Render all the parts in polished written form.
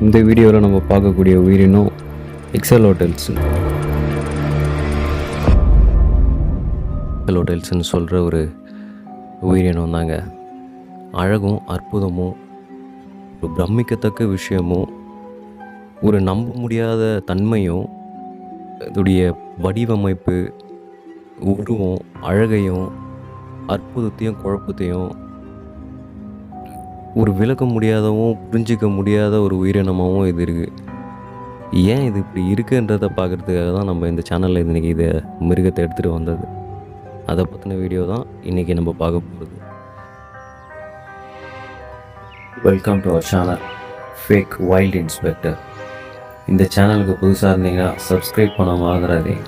இந்த வீடியோவில் நம்ம பார்க்கக்கூடிய உயிரினம் எக்ஸலோட்டல்ஸ். எக்ஸலோட்டல்ஸ்ன்னு சொல்கிற ஒரு உயிரினம் தாங்க. அழகும் அற்புதமும் ஒரு பிரமிக்கத்தக்க விஷயமும் ஒரு நம்ப முடியாத தன்மையும் இதோடைய வடிவமைப்பு, உருவம், அழகையும் அற்புதத்தையும் குழப்பத்தையும் ஒரு விளக்க முடியாதவும் புரிஞ்சிக்க முடியாத ஒரு உயிரினமாகவும் இது இருக்குது. ஏன் இது இப்படி இருக்குன்றதை பார்க்குறதுக்காக தான் நம்ம இந்த சேனலில் இன்றைக்கி இதை மிருகத்தை எடுத்துகிட்டு வந்தது. அதை பற்றின வீடியோ தான் இன்றைக்கி நம்ம பார்க்க போகிறது. Welcome to our channel fake wild inspector. இந்த சேனலுக்கு புதுசாக இருந்தீங்கன்னா சப்ஸ்கிரைப் பண்ண மறந்துடாதீங்க.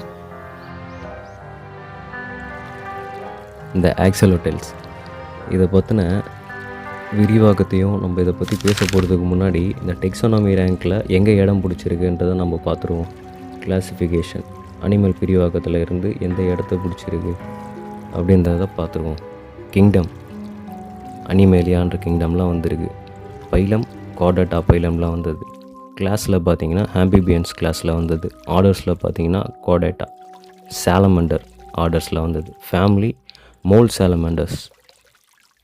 இந்த ஆக்சலோட்டல்ஸ் இதை பற்றின விரிவாக்கத்தையும் நம்ம இதை பற்றி பேச போகிறதுக்கு முன்னாடி இந்த டெக்ஸானமி ரேங்க்கில் எங்கே இடம் பிடிச்சிருக்குன்றதை நம்ம பார்த்துருவோம். கிளாசிஃபிகேஷன், அனிமல் பிரிவாக்கத்தில் இருந்து எந்த இடத்த பிடிச்சிருக்கு அப்படின்றத பார்த்துருவோம். கிங்டம், அனிமேலியான்ற கிங்டம்லாம் வந்திருக்கு. பைலம், கார்டட்டா பைலம்லாம் வந்தது. கிளாஸில் பார்த்தீங்கன்னா ஆம்பிபியன்ஸ் கிளாஸில் வந்தது. ஆர்டர்ஸில் பார்த்தீங்கன்னா கார்டட்டா. சாலமண்டர் ஆர்டர்ஸில் வந்தது. Family mole சாலமண்டர்ஸ்.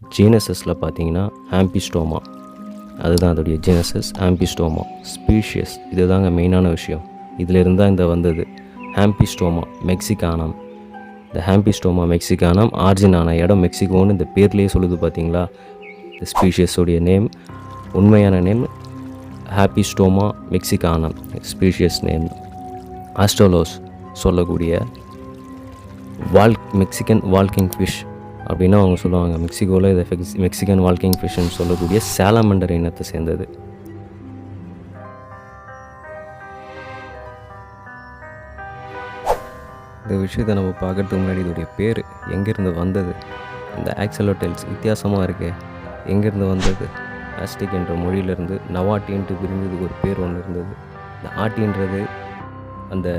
ஜீனஸஸில் பார்த்தீங்கன்னா ஆம்பிஸ்டோமா, அதுதான் அதோடைய ஜீனஸஸ், ஆம்பிஸ்டோமா. ஸ்பீஷியஸ், இது தாங்க மெயினான விஷயம். இதில் இருந்தால் இந்த வந்தது ஆம்பிஸ்டோமா மெக்சிகானம். இந்த ஆம்பிஸ்டோமா மெக்சிகானம் ஆர்ஜினான இடம் மெக்சிகோன்னு இந்த பேர்லேயே சொல்லுது பார்த்தீங்களா. இந்த ஸ்பீஷியஸோடைய நேம், உண்மையான நேம் ஆம்பிஸ்டோமா மெக்சிகானம், ஸ்பீஷியஸ் நேம். ஆஸ்ட்ரோலோஸ் சொல்லக்கூடிய மெக்சிகன் வால்கிங் ஃபிஷ் அப்படின்னு அவங்க சொல்லுவாங்க. மெக்சிகோவில் இதை மெக்சிகன் வால்கிங் ஃபிஷ்ன்னு சொல்லக்கூடிய சாலமண்டர் இனத்தை சேர்ந்தது. இந்த விஷயத்தை நம்ம பார்க்கறதுக்கு முன்னாடி இதோடைய பேர் எங்கேருந்து வந்தது, இந்த ஆக்சலோட்டல்ஸ் வித்தியாசமாக இருக்குது, எங்கேருந்து வந்தது. ஆஸ்டிக் என்ற மொழியிலேருந்து நவாட்டின்ட்டு பிரிஞ்சதுக்கு ஒரு பேர் ஒன்று இருந்தது. இந்த ஆட்டின்றது அந்த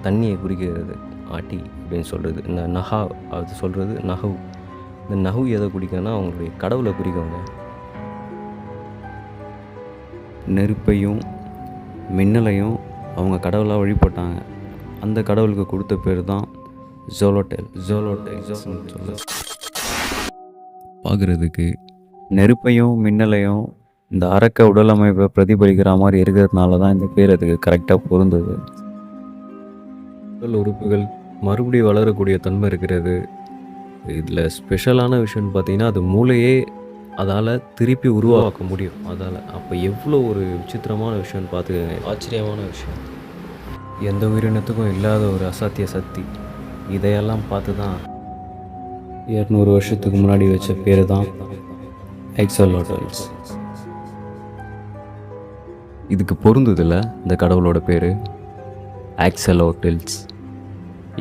தண்ணியை குறிக்கிறது, ஆட்டி அப்படின்னு சொல்கிறது. இந்த நஹா அது சொல்கிறது நஹு. இந்த நஹு எதை குறிக்கன்னா அவங்களுடைய கடவுளை குறிக்கவங்க. நெருப்பையும் மின்னலையும் அவங்க கடவுளாக வழிபட்டாங்க. அந்த கடவுளுக்கு கொடுத்த பேர் தான் ஜோலோட்டல். பார்க்குறதுக்கு நெருப்பையும் மின்னலையும் இந்த அரக்க உடல் அமைப்பை பிரதிபலிக்கிற மாதிரி இருக்கிறதுனால தான் இந்த பேர் அதுக்கு கரெக்டாக பொருந்தது. உடல் உறுப்புகள் மறுபடியும் வளரக்கூடிய தன்மை இருக்கிறது. இதில் ஸ்பெஷலான விஷயம்னு பார்த்தீங்கன்னா அது மூளையே அதால் திருப்பி உருவாக்க முடியும். அதால் அப்போ எவ்வளோ ஒரு விசித்திரமான விஷயம்னு பார்த்துக்கங்க. ஆச்சரியமான விஷயம், எந்த உயிரினத்துக்கும் இல்லாத ஒரு அசாத்திய சக்தி. இதையெல்லாம் பார்த்து தான் 200 வருஷத்துக்கு முன்னாடி வச்ச பேர் தான் எக்ஸலோட்டல்ஸ். இதுக்கு பொருந்ததில்ல இந்த கடவுளோட பேர் ஆக்சலோட்டல்ஸ்.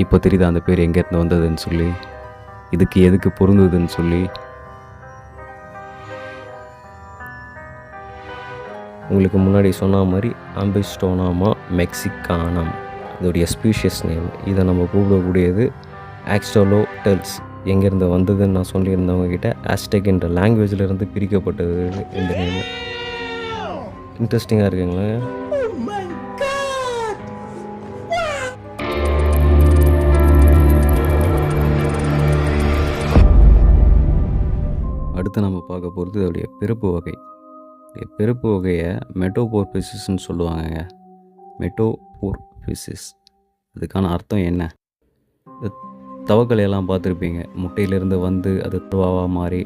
இப்போ தெரியுதா அந்த பேர் எங்கேருந்து வந்ததுன்னு சொல்லி, இதுக்கு எதுக்கு பொருந்ததுன்னு சொல்லி. உங்களுக்கு முன்னாடி சொன்ன மாதிரி ஆம்பிஸ்டோனாமா மெக்சிகானம் இதோடைய ஸ்பீஷியஸ் நேம். இதை நம்ம கூப்பிடக்கூடியது ஆக்சலோட்டல்ஸ். எங்கேருந்து வந்ததுன்னு நான் சொல்லியிருந்தவங்க கிட்ட ஆஸ்டெக் என்ற லாங்குவேஜில் பிரிக்கப்பட்டது இந்த நேம். இன்ட்ரெஸ்டிங்காக இருக்குங்களா? அடுத்து நம்ம பார்க்க போகிறது அதோடைய பிறப்பு வகை. பிறப்பு வகையை மெட்டோபோர்பிசிஸ்ன்னு சொல்லுவாங்க. மெட்டோபோர்பிசிஸ் அதுக்கான அர்த்தம் என்ன? இந்த தவக்கலையெல்லாம் பார்த்துருப்பீங்க. முட்டையிலேருந்து வந்து அது லார்வாவாக மாறி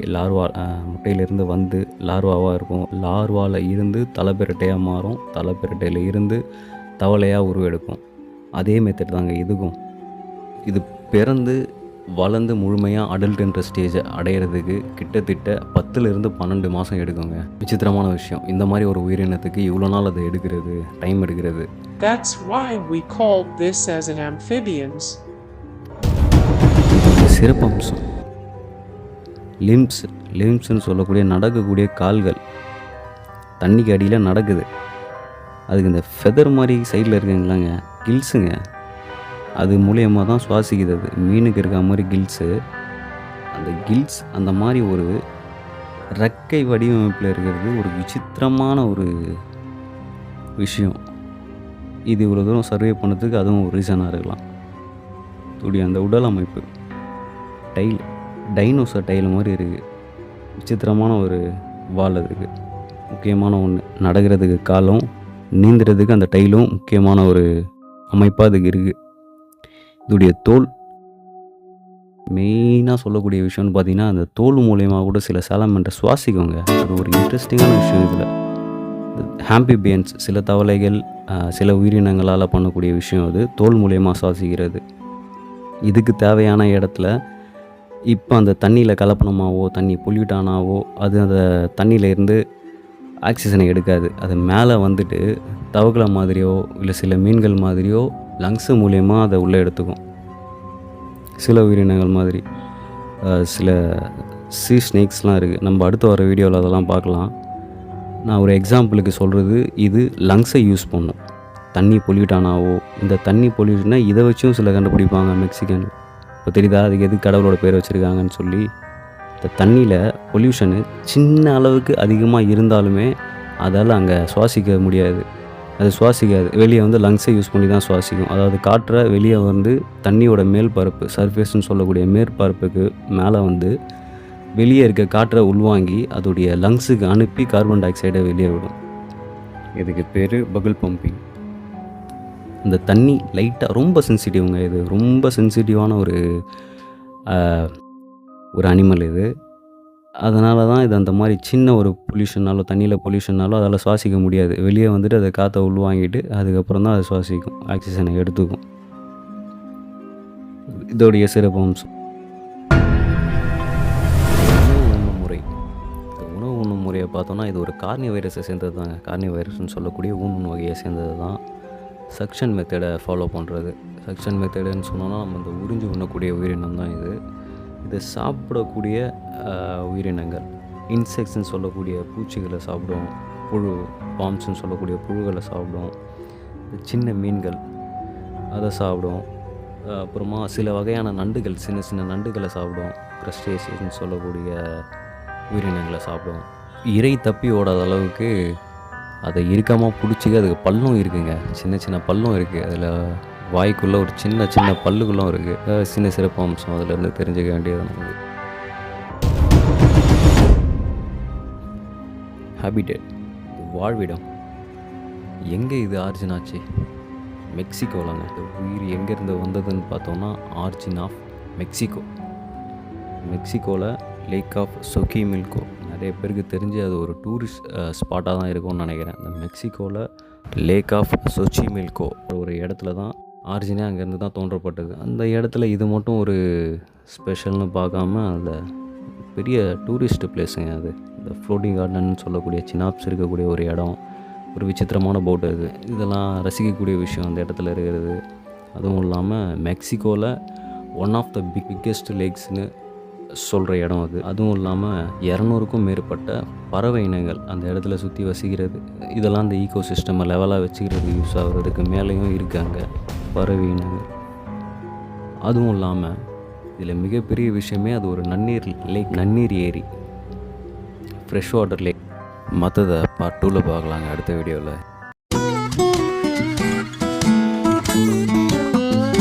முட்டையிலேருந்து வந்து லார்வாவாக இருக்கும். லார்வாவில் இருந்து தலைப்பெரட்டையாக மாறும். தலைப்பெரட்டையில் இருந்து தவளையாக உருவெடுக்கும். அதே மெத்தட் தாங்க இதுக்கும். இது பிறந்து வளர்ந்து முழுமையாக அடல்ட்ன்ற ஸ்டேஜை அடையிறதுக்கு கிட்டத்தட்ட 10 to 12 மாதம் எடுக்குங்க. விசித்திரமான விஷயம், இந்த மாதிரி ஒரு உயிரினத்துக்கு இவ்வளோ நாள் அது எடுக்கிறது, டைம் எடுக்கிறது. That's why we call this as an amphibians. சிறப்பம்சம் லிம்ஸ்ன்னு சொல்லக்கூடிய நடக்கக்கூடிய கால்கள். தண்ணிக்கு அடியில் நடக்குது. அதுக்கு இந்த ஃபெதர் மாதிரி சைடில் இருக்குங்களாங்க, கில்ஸுங்க. அது மூலியமாக தான் சுவாசிக்குது. அது மீனுக்கு இருக்க மாதிரி கில்ஸு. அந்த கில்ஸ் அந்த மாதிரி ஒரு ரெக்கை வடிவமைப்பில் இருக்கிறது ஒரு விசித்திரமான ஒரு விஷயம். இது இவ்வளோ தூரம் சர்வே பண்ணதுக்கு அதுவும் ஒரு ரீசனாக இருக்கலாம். இதோடைய அந்த உடல் அமைப்பு டைல் டைனோசர் டைல் மாதிரி இருக்குது. விசித்திரமான ஒரு வால் அதுக்கு. முக்கியமான ஒன்று, நடக்கிறதுக்கு காலும் நீந்துறதுக்கு அந்த டைலும் முக்கியமான ஒரு அமைப்பாக அதுக்கு இருக்குது. இதோடைய தோல் மெயினாக சொல்லக்கூடிய விஷயம்னு பார்த்தீங்கன்னா, அந்த தோல் மூலயமா கூட சில சாலமண்டை சுவாசிக்குங்க. அது ஒரு இன்ட்ரெஸ்டிங்கான விஷயம் இதில். ஹாம்பிபியன்ஸ் சில தவளைகள் சில உயிரினங்களால் பண்ணக்கூடிய விஷயம் அது தோல் மூலயமா சுவாசிக்கிறது. இதுக்கு தேவையான இடத்துல இப்போ அந்த தண்ணியில் கலப்பணமாவோ தண்ணி பொல்யூட் ஆனாவோ அது அந்த தண்ணியில் இருந்து ஆக்சிஜனை எடுக்காது. அது மேலே வந்துட்டு தவக்களை மாதிரியோ இல்லை சில மீன்கள் மாதிரியோ லங்ஸு மூலயமா அதை உள்ளே எடுத்துக்கும். சில உயிரினங்கள் மாதிரி சில சீ ஸ்னேக்ஸ்லாம் இருக்குது. நம்ம அடுத்து வர வீடியோவில் அதெல்லாம் பார்க்கலாம். நான் ஒரு எக்ஸாம்பிளுக்கு சொல்கிறது, இது லங்ஸை யூஸ் பண்ணும். தண்ணி பொல்யூட் ஆனாவோ இந்த தண்ணி பொல்யூட்னா இதை வச்சும் சில கண்டுபிடிப்பாங்க மெக்சிகன். இப்போ தெரியுதா அதுக்கு எதுக்கு கடவுளோட பேர் வச்சுருக்காங்கன்னு சொல்லி. இந்த தண்ணியில் பொல்யூஷனு சின்ன அளவுக்கு அதிகமாக இருந்தாலுமே அதால் அங்கே சுவாசிக்க முடியாது. அது சுவாசிக்காது. வெளியே வந்து லங்ஸை யூஸ் பண்ணி தான் சுவாசிக்கும். அதாவது காற்றை வெளியே வந்து தண்ணியோட மேல் பரப்பு சர்ஃபேஸ்ன்னு சொல்லக்கூடிய மேற்பரப்புக்கு மேலே வந்து வெளியே இருக்க காற்றை உள்வாங்கி அதோடைய லங்ஸுக்கு அனுப்பி கார்பன் டை ஆக்சைடை வெளியே விடும். இதுக்கு பேர் பபிள் பம்பிங். இந்த தண்ணி லைட்டாக ரொம்ப சென்சிட்டிவ்ங்க. இது ரொம்ப சென்சிட்டிவான ஒரு அனிமல் இது. அதனால தான் இது அந்த மாதிரி சின்ன ஒரு பொல்யூஷனாலோ தண்ணியில் பொல்யூஷனாலோ அதால் சுவாசிக்க முடியாது. வெளியே வந்துட்டு அதை காற்றை உள்வாங்கிட்டு அதுக்கப்புறம் தான் அது சுவாசிக்கும், ஆக்சிஜனை எடுத்துக்கும். இதோடைய சிறப்பு அம்சம் உணவு உண்ணும் முறை. இந்த உணவு உண்ணும் முறையை பார்த்தோன்னா இது ஒரு கார்னி வைரஸை சேர்ந்தது தாங்க. கார்னி வைரஸ்ன்னு சொல்லக்கூடிய ஊன் வகையை சேர்ந்தது தான். சக்ஷன் மெத்தடை ஃபாலோ பண்ணுறது. சக்ஷன் மெத்தடுன்னு சொன்னோன்னா நம்ம இந்த உறிஞ்சி உண்ணக்கூடிய உயிரினம் தான் இது. இதை சாப்பிடக்கூடிய உயிரினங்கள் இன்செக்ட்ஸ்ன்னு சொல்லக்கூடிய பூச்சிகளை சாப்பிடும். புழு பாம்ஸ்ன்னு சொல்லக்கூடிய புழுகளை சாப்பிடும். சின்ன மீன்கள் அதை சாப்பிடும். அப்புறமா சில வகையான நண்டுகள் சின்ன சின்ன நண்டுகளை சாப்பிடும். க்ரஸ்டேசியஸ்ன்னு சொல்லக்கூடிய உயிரினங்களை சாப்பிடும். இறை தப்பி ஓடாத அளவுக்கு அதை இறுக்கமாக பிடிச்சிக்க அதுக்கு பல்லும் இருக்குங்க. சின்ன சின்ன பல்லும் இருக்குது. அதில் வாய்க்குள்ளே ஒரு சின்ன சின்ன பல்லுகளும் இருக்குது. சின்ன சிறப்பு அம்சம் அதிலேருந்து தெரிஞ்சுக்க வேண்டியது நமக்கு. ஹேபிடேட், வாழ்விடம். எங்கே இது ஆரிஜின் ஆச்சு? மெக்சிகோலங்க. இந்த உயிர் எங்கேருந்து வந்ததுன்னு பார்த்தோன்னா ஆரிஜின் ஆஃப் மெக்சிகோ. மெக்சிகோவில் லேக் ஆஃப் சொக்கிமில்கோ நிறைய பேருக்கு தெரிஞ்சு அது ஒரு டூரிஸ்ட் ஸ்பாட்டாக தான் இருக்கும்னு நினைக்கிறேன். இந்த மெக்சிகோவில் லேக் ஆஃப் சொச்சிமில்கோ ஒரு இடத்துல தான் ஆரிஜினே அங்கேருந்து தான் தோன்றப்பட்டது. அந்த இடத்துல இது மட்டும் ஒரு ஸ்பெஷல்னு பார்க்காம அந்த பெரிய டூரிஸ்ட் பிளேஸுங்க அது. இந்த ஃப்ளோட்டிங் கார்டன்னு சொல்லக்கூடிய சினாப்ஸ் இருக்கக்கூடிய ஒரு இடம். ஒரு விசித்திரமான போட்டு அது. இதெல்லாம் ரசிக்கக்கூடிய விஷயம் அந்த இடத்துல இருக்கிறது. அதுவும் இல்லாமல் மெக்சிகோவில் ஒன் ஆஃப் த பிக்கெஸ்ட் லேக்ஸ்னு சொல்கிற இடம் அது. அதுவும் இல்லாமல் 200க்கும் மேற்பட்ட பறவை இனங்கள் அந்த இடத்துல சுற்றி வசிக்கிறது. இதெல்லாம் அந்த ஈகோ சிஸ்டமை லெவலாக வச்சுக்கிறது யூஸ் ஆகுறதுக்கு மேலேயும் இருக்காங்க பறவை இனங்கள். அதுவும் இல்லாமல் இதில் மிகப்பெரிய விஷயமே அது ஒரு நன்னீர் லேக், நன்னீர் ஏரி, ஃப்ரெஷ் வாட்டர் லேக். மற்றதை பார்ட் 2ல் பார்க்கலாங்க அடுத்த வீடியோவில்.